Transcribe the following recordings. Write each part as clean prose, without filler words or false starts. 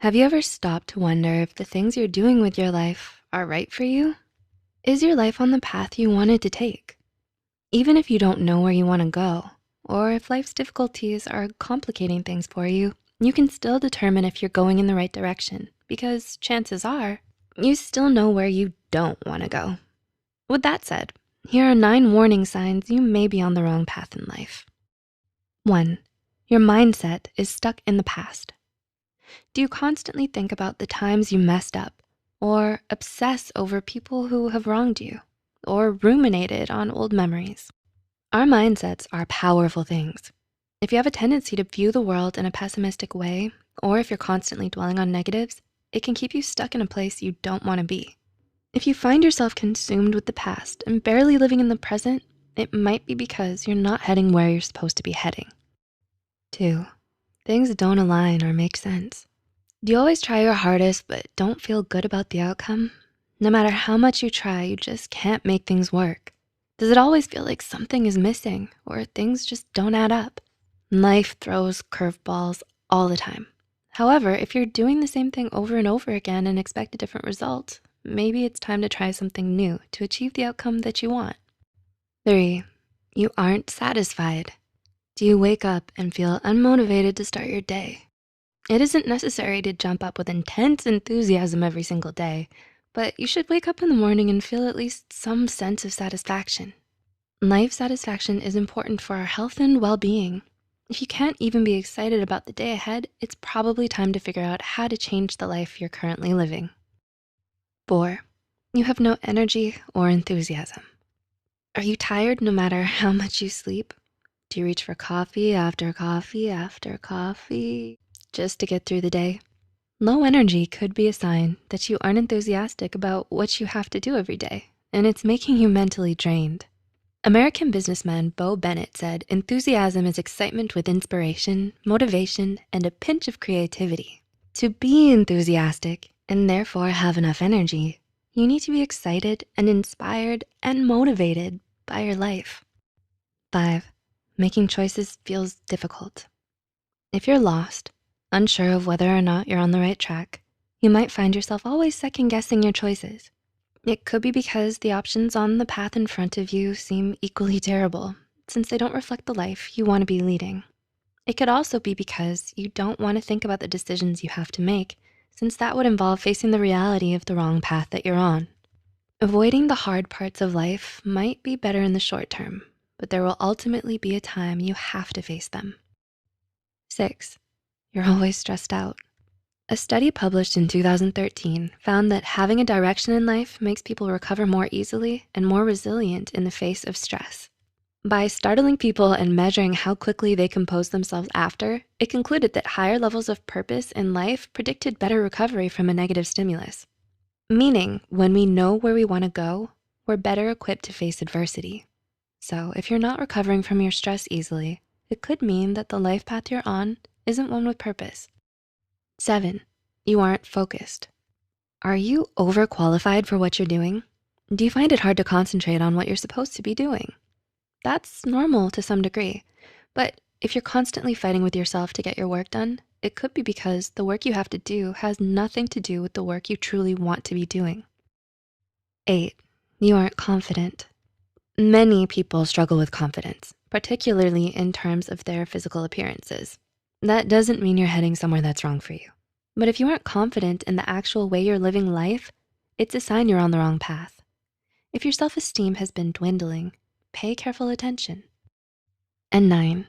Have you ever stopped to wonder if the things you're doing with your life are right for you? Is your life on the path you wanted to take? Even if you don't know where you wanna go, or if life's difficulties are complicating things for you, you can still determine if you're going in the right direction because chances are you still know where you don't wanna go. With that said, here are 9 warning signs you may be on the wrong path in life. 1, your mindset is stuck in the past. Do you constantly think about the times you messed up or obsess over people who have wronged you or ruminated on old memories? Our mindsets are powerful things. If you have a tendency to view the world in a pessimistic way, or if you're constantly dwelling on negatives, it can keep you stuck in a place you don't wanna be. If you find yourself consumed with the past and barely living in the present, it might be because you're not heading where you're supposed to be heading. 2, things don't align or make sense. Do you always try your hardest but don't feel good about the outcome? No matter how much you try, you just can't make things work. Does it always feel like something is missing or things just don't add up? Life throws curveballs all the time. However, if you're doing the same thing over and over again and expect a different result, maybe it's time to try something new to achieve the outcome that you want. 3, you aren't satisfied. Do you wake up and feel unmotivated to start your day? It isn't necessary to jump up with intense enthusiasm every single day, but you should wake up in the morning and feel at least some sense of satisfaction. Life satisfaction is important for our health and well-being. If you can't even be excited about the day ahead, it's probably time to figure out how to change the life you're currently living. 4, you have no energy or enthusiasm. Are you tired no matter how much you sleep? Do you reach for coffee after coffee after coffee just to get through the day? Low energy could be a sign that you aren't enthusiastic about what you have to do every day, and it's making you mentally drained. American businessman Bo Bennett said, enthusiasm is excitement with inspiration, motivation, and a pinch of creativity. To be enthusiastic and therefore have enough energy, you need to be excited and inspired and motivated by your life. 5, making choices feels difficult. If you're lost, unsure of whether or not you're on the right track, you might find yourself always second-guessing your choices. It could be because the options on the path in front of you seem equally terrible, since they don't reflect the life you wanna be leading. It could also be because you don't wanna think about the decisions you have to make, since that would involve facing the reality of the wrong path that you're on. Avoiding the hard parts of life might be better in the short term, but there will ultimately be a time you have to face them. 6, you're always stressed out. A study published in 2013 found that having a direction in life makes people recover more easily and more resilient in the face of stress. By startling people and measuring how quickly they compose themselves after, it concluded that higher levels of purpose in life predicted better recovery from a negative stimulus. Meaning, when we know where we wanna go, we're better equipped to face adversity. So if you're not recovering from your stress easily, it could mean that the life path you're on isn't one with purpose. 7, you aren't focused. Are you overqualified for what you're doing? Do you find it hard to concentrate on what you're supposed to be doing? That's normal to some degree, but if you're constantly fighting with yourself to get your work done, it could be because the work you have to do has nothing to do with the work you truly want to be doing. 8, you aren't confident. Many people struggle with confidence, particularly in terms of their physical appearances. That doesn't mean you're heading somewhere that's wrong for you. But if you aren't confident in the actual way you're living life, it's a sign you're on the wrong path. If your self-esteem has been dwindling, pay careful attention. And 9,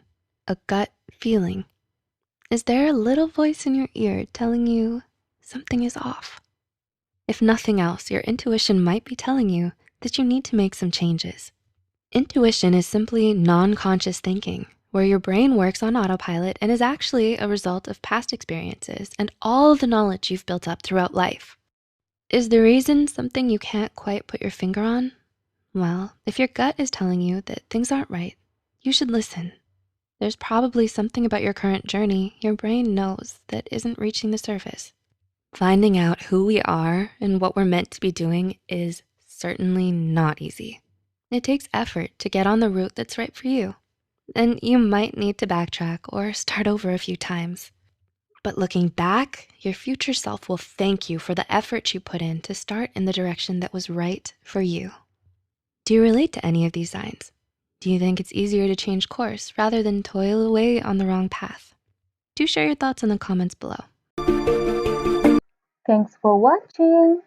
a gut feeling. Is there a little voice in your ear telling you something is off? If nothing else, your intuition might be telling you that you need to make some changes. Intuition is simply non-conscious thinking, where your brain works on autopilot and is actually a result of past experiences and all the knowledge you've built up throughout life. Is the reason something you can't quite put your finger on? Well, if your gut is telling you that things aren't right, you should listen. There's probably something about your current journey your brain knows that isn't reaching the surface. Finding out who we are and what we're meant to be doing is certainly not easy. It takes effort to get on the route that's right for you, and you might need to backtrack or start over a few times. But looking back, your future self will thank you for the effort you put in to start in the direction that was right for you. Do you relate to any of these signs? Do you think it's easier to change course rather than toil away on the wrong path? Do share your thoughts in the comments below. Thanks for watching.